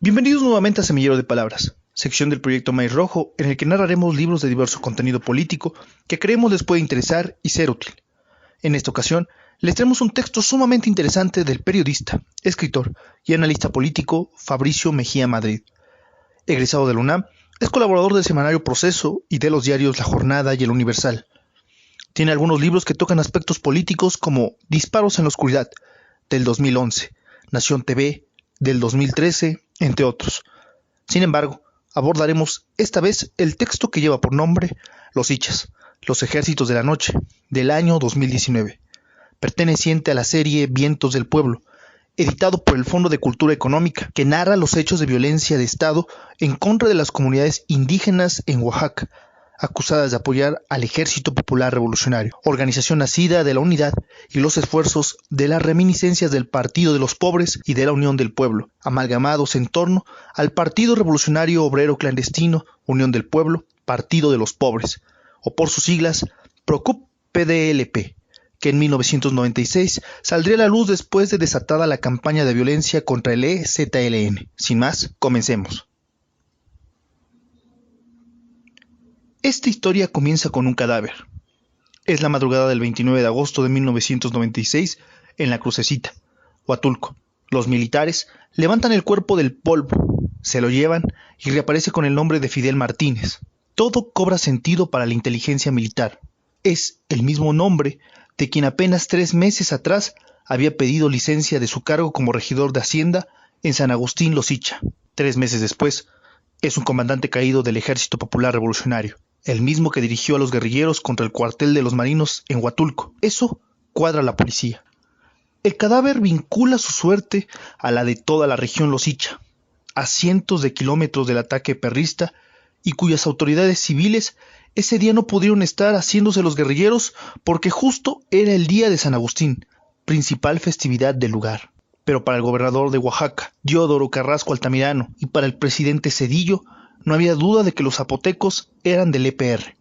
Bienvenidos nuevamente a Semillero de Palabras, sección del proyecto Maíz Rojo, en el que narraremos libros de diverso contenido político que creemos les puede interesar y ser útil. En esta ocasión, les traemos un texto sumamente interesante del periodista, escritor y analista político Fabricio Mejía Madrid. Egresado de la UNAM, es colaborador del semanario Proceso y de los diarios La Jornada y El Universal. Tiene algunos libros que tocan aspectos políticos como Disparos en la Oscuridad, del 2011, Nación TV, del 2013, entre otros. Sin embargo, abordaremos esta vez el texto que lleva por nombre Los Hichas, los ejércitos de la noche, del año 2019, perteneciente a la serie Vientos del Pueblo, editado por el Fondo de Cultura Económica, que narra los hechos de violencia de Estado en contra de las comunidades indígenas en Oaxaca, acusadas de apoyar al Ejército Popular Revolucionario, organización nacida de la unidad y los esfuerzos de las reminiscencias del Partido de los Pobres y de la Unión del Pueblo, amalgamados en torno al Partido Revolucionario Obrero Clandestino, Unión del Pueblo, Partido de los Pobres, o por sus siglas, PROCUP-PDLP, que en 1996 saldría a la luz después de desatada la campaña de violencia contra el EZLN. Sin más, comencemos. Esta historia comienza con un cadáver. Es la madrugada del 29 de agosto de 1996 en La Crucecita, Huatulco. Los militares levantan el cuerpo del polvo, se lo llevan y reaparece con el nombre de Fidel Martínez. Todo cobra sentido para la inteligencia militar. Es el mismo nombre de quien apenas 3 meses atrás había pedido licencia de su cargo como regidor de Hacienda en San Agustín Los Hicha. 3 meses después, es un comandante caído del Ejército Popular Revolucionario, el mismo que dirigió a los guerrilleros contra el cuartel de los marinos en Huatulco. Eso cuadra a la policía. El cadáver vincula su suerte a la de toda la región Los Hicha, a cientos de kilómetros del ataque perrista, y cuyas autoridades civiles ese día no pudieron estar haciéndose los guerrilleros porque justo era el día de San Agustín, principal festividad del lugar. Pero para el gobernador de Oaxaca, Diodoro Carrasco Altamirano, y para el presidente Zedillo, no había duda de que los zapotecos eran del EPR.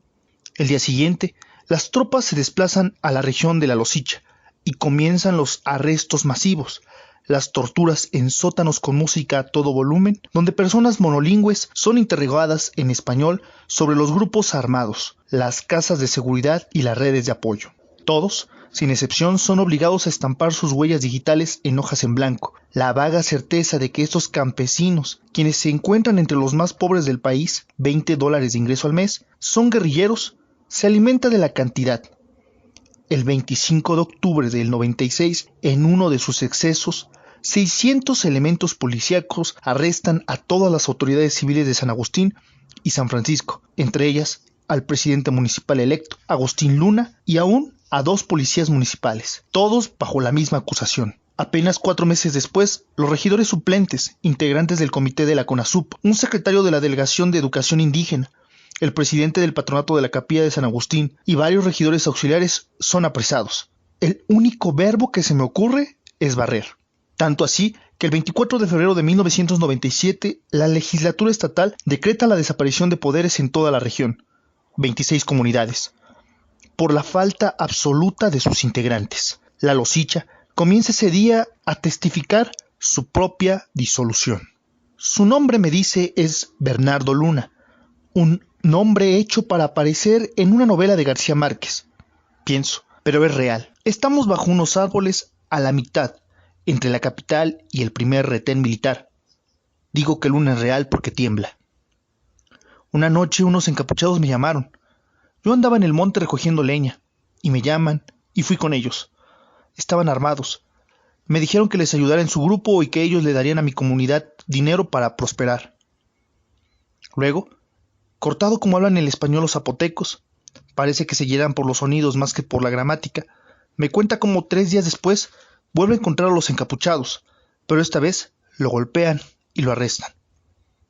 El día siguiente, las tropas se desplazan a la región de la Los Hicha y comienzan los arrestos masivos, las torturas en sótanos con música a todo volumen, donde personas monolingües son interrogadas en español sobre los grupos armados, las casas de seguridad y las redes de apoyo. Todos, sin excepción, son obligados a estampar sus huellas digitales en hojas en blanco. La vaga certeza de que estos campesinos, quienes se encuentran entre los más pobres del país, $20 de ingreso al mes, son guerrilleros, se alimenta de la cantidad. El 25 de octubre del 96, en uno de sus excesos, 600 elementos policíacos arrestan a todas las autoridades civiles de San Agustín y San Francisco, entre ellas al presidente municipal electo, Agustín Luna, y aún a 2 policías municipales, todos bajo la misma acusación. Apenas 4 meses después, los regidores suplentes, integrantes del comité de la CONASUP, un secretario de la Delegación de Educación Indígena, el presidente del patronato de la Capilla de San Agustín y varios regidores auxiliares son apresados. El único verbo que se me ocurre es barrer. Tanto así que el 24 de febrero de 1997, la legislatura estatal decreta la desaparición de poderes en toda la región, 26 comunidades, por la falta absoluta de sus integrantes. La Los Hicha comienza ese día a testificar su propia disolución. Su nombre, me dice, es Bernardo Luna, un nombre hecho para aparecer en una novela de García Márquez. Pienso, pero es real. Estamos bajo unos árboles a la mitad, entre la capital y el primer retén militar. Digo que Luna es real porque tiembla. Una noche unos encapuchados me llamaron. Yo andaba en el monte recogiendo leña, y me llaman, y fui con ellos. Estaban armados. Me dijeron que les ayudara en su grupo y que ellos le darían a mi comunidad dinero para prosperar. Luego, cortado como hablan el español los zapotecos, parece que se guiarán por los sonidos más que por la gramática, me cuenta cómo 3 días después vuelve a encontrar a los encapuchados, pero esta vez lo golpean y lo arrestan.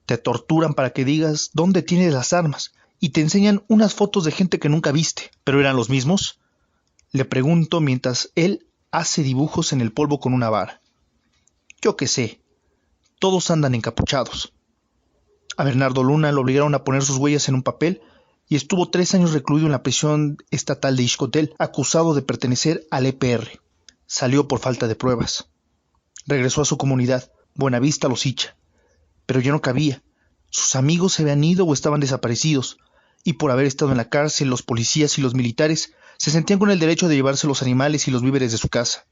Te torturan para que digas dónde tienes las armas y te enseñan unas fotos de gente que nunca viste. ¿Pero eran los mismos?, le pregunto mientras él hace dibujos en el polvo con una vara. Yo qué sé, todos andan encapuchados. A Bernardo Luna lo obligaron a poner sus huellas en un papel y estuvo 3 años recluido en la prisión estatal de Ixcotel, acusado de pertenecer al EPR. Salió por falta de pruebas. Regresó a su comunidad, Buenavista Los Hicha, pero ya no cabía. Sus amigos se habían ido o estaban desaparecidos, y por haber estado en la cárcel, los policías y los militares se sentían con el derecho de llevarse los animales y los víveres de su casa.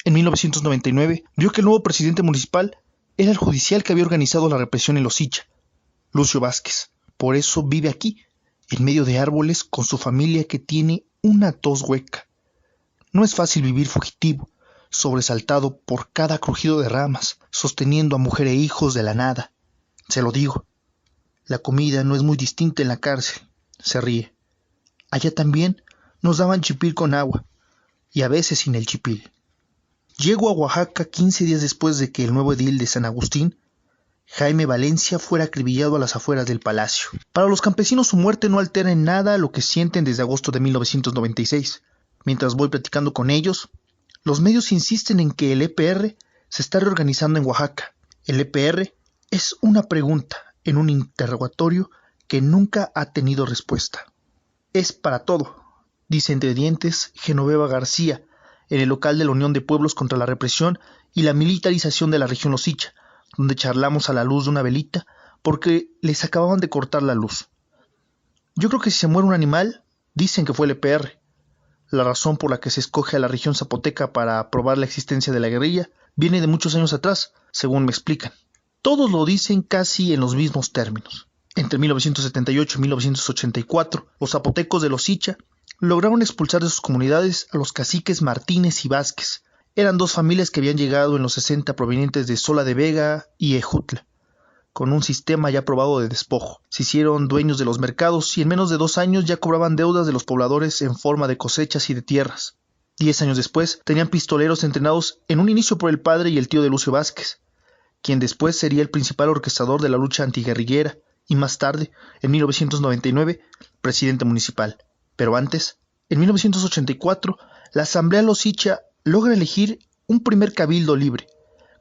En 1999 vio que el nuevo presidente municipal era el judicial que había organizado la represión en Los Icha, Lucio Vázquez. Por eso vive aquí, en medio de árboles, con su familia que tiene una tos hueca. No es fácil vivir fugitivo, sobresaltado por cada crujido de ramas, sosteniendo a mujer e hijos de la nada. Se lo digo. La comida no es muy distinta en la cárcel. Se ríe. Allá también nos daban chipil con agua, y a veces sin el chipil. Llego a Oaxaca 15 días después de que el nuevo edil de San Agustín, Jaime Valencia, fuera acribillado a las afueras del palacio. Para los campesinos su muerte no altera en nada lo que sienten desde agosto de 1996. Mientras voy platicando con ellos, los medios insisten en que el EPR se está reorganizando en Oaxaca. El EPR es una pregunta en un interrogatorio que nunca ha tenido respuesta. Es para todo, dice entre dientes Genoveva García, en el local de la Unión de Pueblos contra la Represión y la Militarización de la región Los Icha, donde charlamos a la luz de una velita porque les acababan de cortar la luz. Yo creo que si se muere un animal, dicen que fue el EPR. La razón por la que se escoge a la región zapoteca para probar la existencia de la guerrilla viene de muchos años atrás, según me explican. Todos lo dicen casi en los mismos términos. Entre 1978 y 1984, los zapotecos de Los Icha lograron expulsar de sus comunidades a los caciques Martínez y Vázquez. Eran dos familias que habían llegado en los 60 provenientes de Sola de Vega y Ejutla, con un sistema ya probado de despojo. Se hicieron dueños de los mercados y en menos de 2 años ya cobraban deudas de los pobladores en forma de cosechas y de tierras. 10 años después tenían pistoleros entrenados en un inicio por el padre y el tío de Lucio Vázquez, quien después sería el principal orquestador de la lucha antiguerrillera y más tarde, en 1999, presidente municipal. Pero antes, en 1984, la Asamblea Los Icha logra elegir un primer cabildo libre,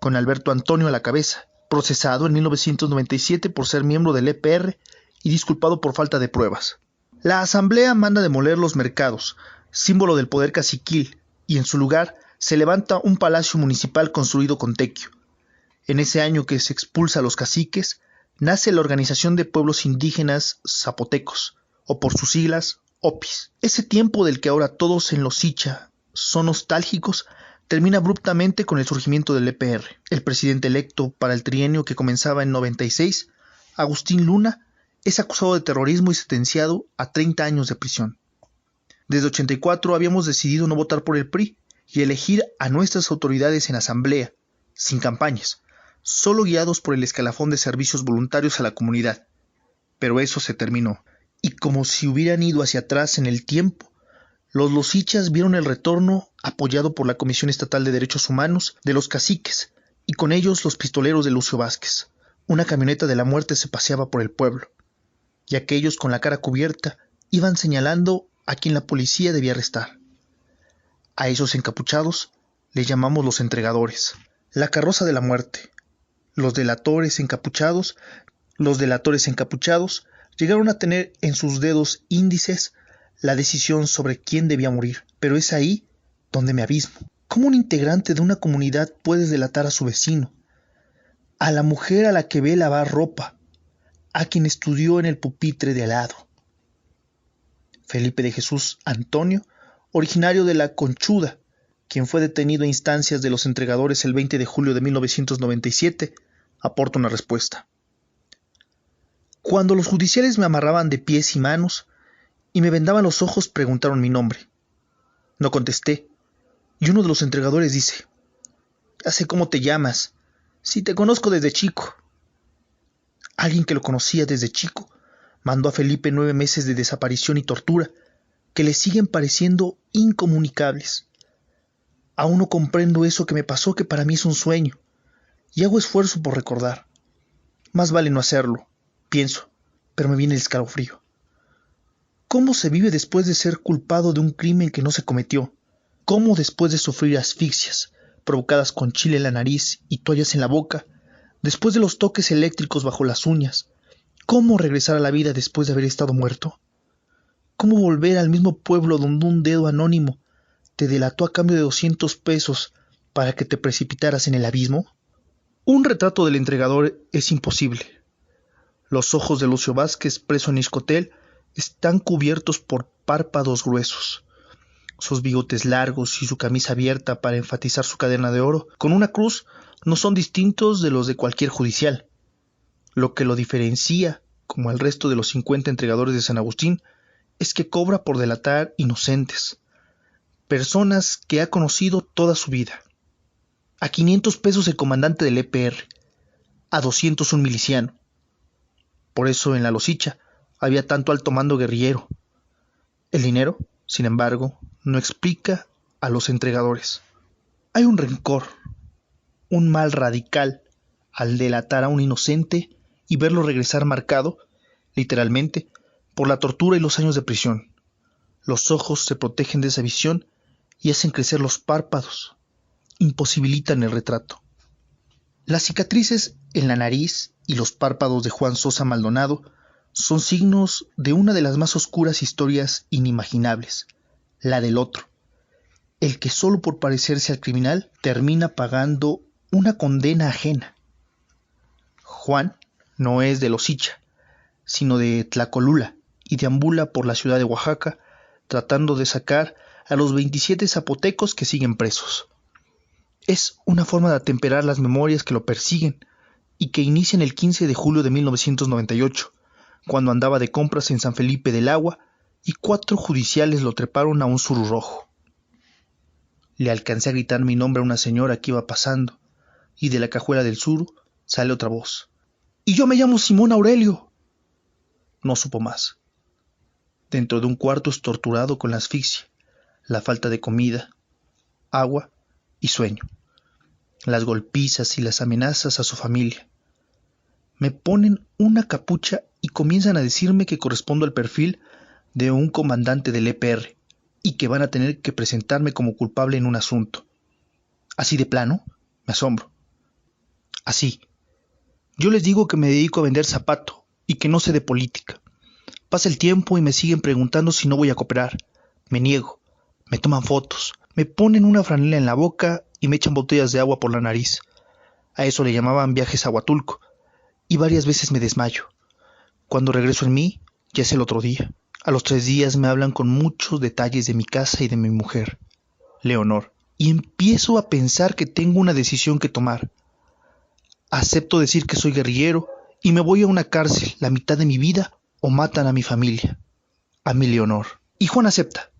con Alberto Antonio a la cabeza, procesado en 1997 por ser miembro del EPR y disculpado por falta de pruebas. La asamblea manda demoler los mercados, símbolo del poder caciquil, y en su lugar se levanta un palacio municipal construido con tequio. En ese año que se expulsa a los caciques, nace la Organización de Pueblos Indígenas Zapotecos, o por sus siglas, OPIS. Ese tiempo del que ahora todos en Los Icha son nostálgicos termina abruptamente con el surgimiento del EPR. El presidente electo para el trienio que comenzaba en 96, Agustín Luna, es acusado de terrorismo y sentenciado a 30 años de prisión. Desde 84 habíamos decidido no votar por el PRI y elegir a nuestras autoridades en asamblea, sin campañas, solo guiados por el escalafón de servicios voluntarios a la comunidad. Pero eso se terminó, y como si hubieran ido hacia atrás en el tiempo, los losichas vieron el retorno, apoyado por la Comisión Estatal de Derechos Humanos, de los caciques, y con ellos los pistoleros de Lucio Vázquez. Una camioneta de la muerte se paseaba por el pueblo, y aquellos con la cara cubierta iban señalando a quien la policía debía arrestar. A esos encapuchados les llamamos los entregadores. La carroza de la muerte. Los delatores encapuchados llegaron a tener en sus dedos índices la decisión sobre quién debía morir, pero es ahí donde me abismo. ¿Cómo un integrante de una comunidad puede delatar a su vecino, a la mujer a la que ve lavar ropa, a quien estudió en el pupitre de al lado? Felipe de Jesús Antonio, originario de La Conchuda, quien fue detenido a instancias de los entregadores el 20 de julio de 1997, aporta una respuesta. Cuando los judiciales me amarraban de pies y manos y me vendaban los ojos, preguntaron mi nombre. No contesté, y uno de los entregadores dice: «Ya sé cómo te llamas, si te conozco desde chico». Alguien que lo conocía desde chico mandó a Felipe 9 meses de desaparición y tortura, que le siguen pareciendo incomunicables. Aún no comprendo eso que me pasó, que para mí es un sueño, y hago esfuerzo por recordar. Más vale no hacerlo, pienso, pero me viene el escalofrío. ¿Cómo se vive después de ser culpado de un crimen que no se cometió? ¿Cómo después de sufrir asfixias provocadas con chile en la nariz y toallas en la boca, después de los toques eléctricos bajo las uñas? ¿Cómo regresar a la vida después de haber estado muerto? ¿Cómo volver al mismo pueblo donde un dedo anónimo te delató a cambio de 200 pesos para que te precipitaras en el abismo? Un retrato del entregador es imposible. Los ojos de Lucio Vázquez, preso en Ixcotel, están cubiertos por párpados gruesos. Sus bigotes largos y su camisa abierta para enfatizar su cadena de oro con una cruz no son distintos de los de cualquier judicial. Lo que lo diferencia, como el resto de los 50 entregadores de San Agustín, es que cobra por delatar inocentes, personas que ha conocido toda su vida. A 500 pesos el comandante del EPR, a 200 un miliciano. Por eso en la Losicha había tanto alto mando guerrillero. El dinero, sin embargo, no explica a los entregadores. Hay un rencor, un mal radical al delatar a un inocente y verlo regresar marcado, literalmente, por la tortura y los años de prisión. Los ojos se protegen de esa visión y hacen crecer los párpados, imposibilitan el retrato. Las cicatrices en la nariz y los párpados de Juan Sosa Maldonado son signos de una de las más oscuras historias inimaginables, la del otro, el que solo por parecerse al criminal termina pagando una condena ajena. Juan no es de Losicha, sino de Tlacolula, y deambula por la ciudad de Oaxaca tratando de sacar a los 27 zapotecos que siguen presos. Es una forma de atemperar las memorias que lo persiguen y que inician el 15 de julio de 1998, cuando andaba de compras en San Felipe del Agua y 4 judiciales lo treparon a un suru rojo. Le alcancé a gritar mi nombre a una señora que iba pasando, y de la cajuela del suru sale otra voz. ¡Y yo me llamo Simón Aurelio! No supo más. Dentro de un cuarto es torturado con la asfixia, la falta de comida, agua y sueño, las golpizas y las amenazas a su familia. Me ponen una capucha y comienzan a decirme que correspondo al perfil de un comandante del EPR y que van a tener que presentarme como culpable en un asunto. Así de plano, me asombro. Así. Yo les digo que me dedico a vender zapato y que no sé de política. Pasa el tiempo y me siguen preguntando si no voy a cooperar. Me niego. Me toman fotos. Me ponen una franela en la boca y me echan botellas de agua por la nariz. A eso le llamaban viajes a Huatulco. Y varias veces me desmayo. Cuando regreso en mí, ya es el otro día. A los 3 días me hablan con muchos detalles de mi casa y de mi mujer, Leonor, y empiezo a pensar que tengo una decisión que tomar. Acepto decir que soy guerrillero y me voy a una cárcel la mitad de mi vida o matan a mi familia, a mi Leonor. Y Juan acepta.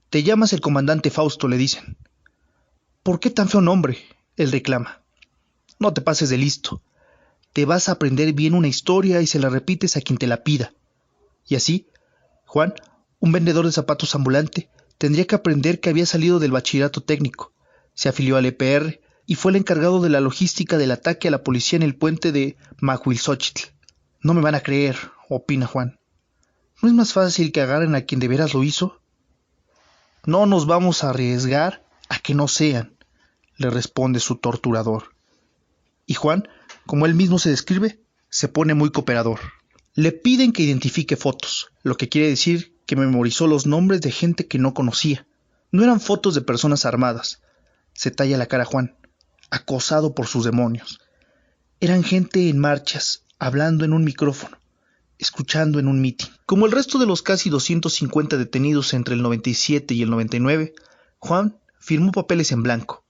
Te llamas el comandante Fausto, le dicen. ¿Por qué tan feo nombre? Él reclama. No te pases de listo. Te vas a aprender bien una historia y se la repites a quien te la pida. Y así, Juan, un vendedor de zapatos ambulante, tendría que aprender que había salido del bachillerato técnico, se afilió al EPR y fue el encargado de la logística del ataque a la policía en el puente de Mahuilxochitl. No me van a creer, opina Juan. ¿No es más fácil que agarren a quien de veras lo hizo? No nos vamos a arriesgar a que no sean, le responde su torturador. Y Juan, como él mismo se describe, se pone muy cooperador. Le piden que identifique fotos, lo que quiere decir que memorizó los nombres de gente que no conocía. No eran fotos de personas armadas. Se talla la cara Juan, acosado por sus demonios. Eran gente en marchas, hablando en un micrófono, escuchando en un mitin. Como el resto de los casi 250 detenidos entre el 97 y el 99, Juan firmó papeles en blanco.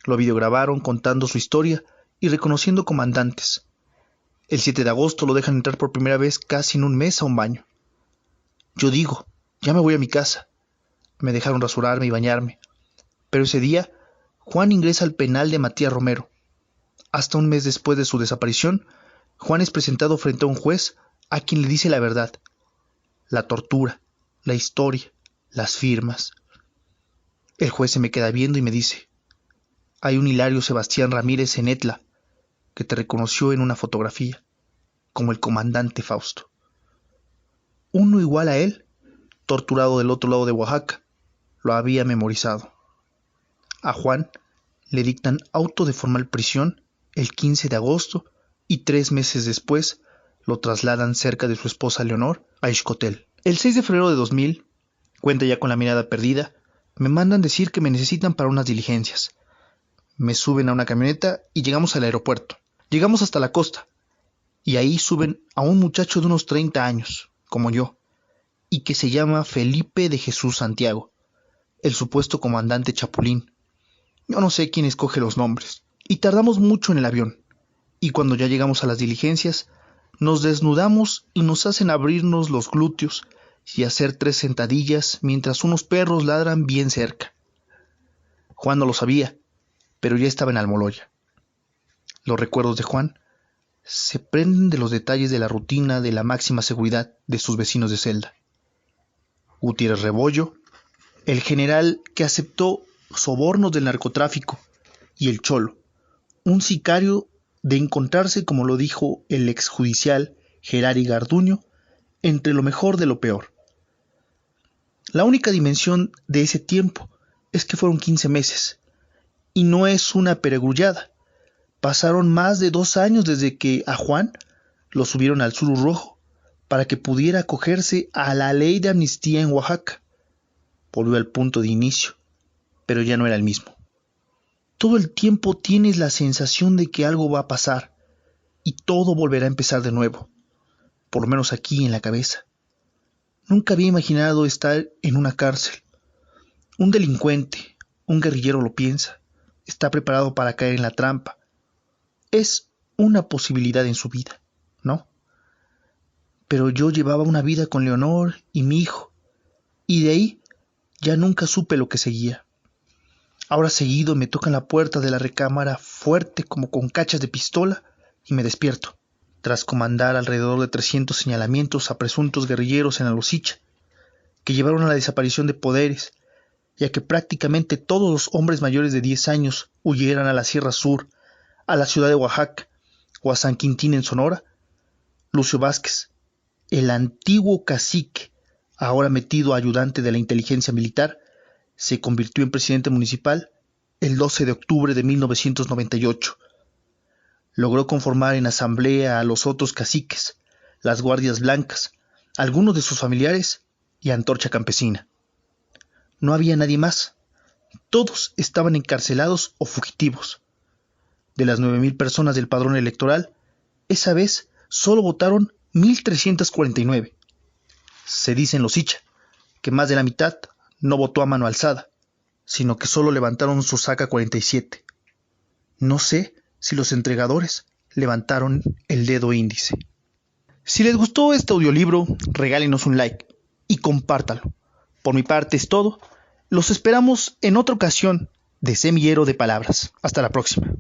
Lo videograbaron contando su historia y reconociendo comandantes. El 7 de agosto lo dejan entrar por primera vez casi en un mes a un baño. Yo digo, ya me voy a mi casa. Me dejaron rasurarme y bañarme. Pero ese día, Juan ingresa al penal de Matías Romero. Hasta un mes después de su desaparición, Juan es presentado frente a un juez a quien le dice la verdad. La tortura, la historia, las firmas. El juez se me queda viendo y me dice, hay un Hilario Sebastián Ramírez en Etla, que te reconoció en una fotografía, como el comandante Fausto. Uno igual a él, torturado del otro lado de Oaxaca, lo había memorizado. A Juan le dictan auto de formal prisión el 15 de agosto y 3 meses después lo trasladan cerca de su esposa Leonor a Ixcotel. El 6 de febrero de 2000, cuenta ya con la mirada perdida, me mandan decir que me necesitan para unas diligencias. Me suben a una camioneta y llegamos al aeropuerto. Llegamos hasta la costa, y ahí suben a un muchacho de unos 30 años, como yo, y que se llama Felipe de Jesús Santiago, el supuesto comandante Chapulín. Yo no sé quién escoge los nombres. Y tardamos mucho en el avión, y cuando ya llegamos a las diligencias, nos desnudamos y nos hacen abrirnos los glúteos y hacer 3 sentadillas mientras unos perros ladran bien cerca. Juan no lo sabía, pero ya estaba en Almoloya. Los recuerdos de Juan se prenden de los detalles de la rutina de la máxima seguridad de sus vecinos de celda. Gutiérrez Rebollo, el general que aceptó sobornos del narcotráfico, y el Cholo, un sicario de encontrarse, como lo dijo el exjudicial Gerari Garduño, entre lo mejor de lo peor. La única dimensión de ese tiempo es que fueron 15 meses, y no es una peregrullada. Pasaron más de 2 años desde que a Juan lo subieron al Suru Rojo para que pudiera acogerse a la ley de amnistía en Oaxaca. Volvió al punto de inicio, pero ya no era el mismo. Todo el tiempo tienes la sensación de que algo va a pasar y todo volverá a empezar de nuevo, por lo menos aquí en la cabeza. Nunca había imaginado estar en una cárcel. Un delincuente, un guerrillero lo piensa, está preparado para caer en la trampa. Es una posibilidad en su vida, ¿no? Pero yo llevaba una vida con Leonor y mi hijo, y de ahí ya nunca supe lo que seguía. Ahora seguido me tocan la puerta de la recámara fuerte como con cachas de pistola y me despierto, tras comandar alrededor de 300 señalamientos a presuntos guerrilleros en Alosicha, que llevaron a la desaparición de poderes, ya que prácticamente todos los hombres mayores de 10 años huyeran a la Sierra Sur, a la ciudad de Oaxaca o a San Quintín en Sonora. Lucio Vázquez, el antiguo cacique, ahora metido a ayudante de la inteligencia militar, se convirtió en presidente municipal el 12 de octubre de 1998. Logró conformar en asamblea a los otros caciques, las guardias blancas, algunos de sus familiares y Antorcha Campesina. No había nadie más. Todos estaban encarcelados o fugitivos. De las 9,000 personas del padrón electoral, esa vez solo votaron 1,349. Se dice en Losicha que más de la mitad no votó a mano alzada, sino que solo levantaron sus AK-47. No sé si los entregadores levantaron el dedo índice. Si les gustó este audiolibro, regálenos un like y compártalo. Por mi parte es todo. Los esperamos en otra ocasión de Semillero de Palabras. Hasta la próxima.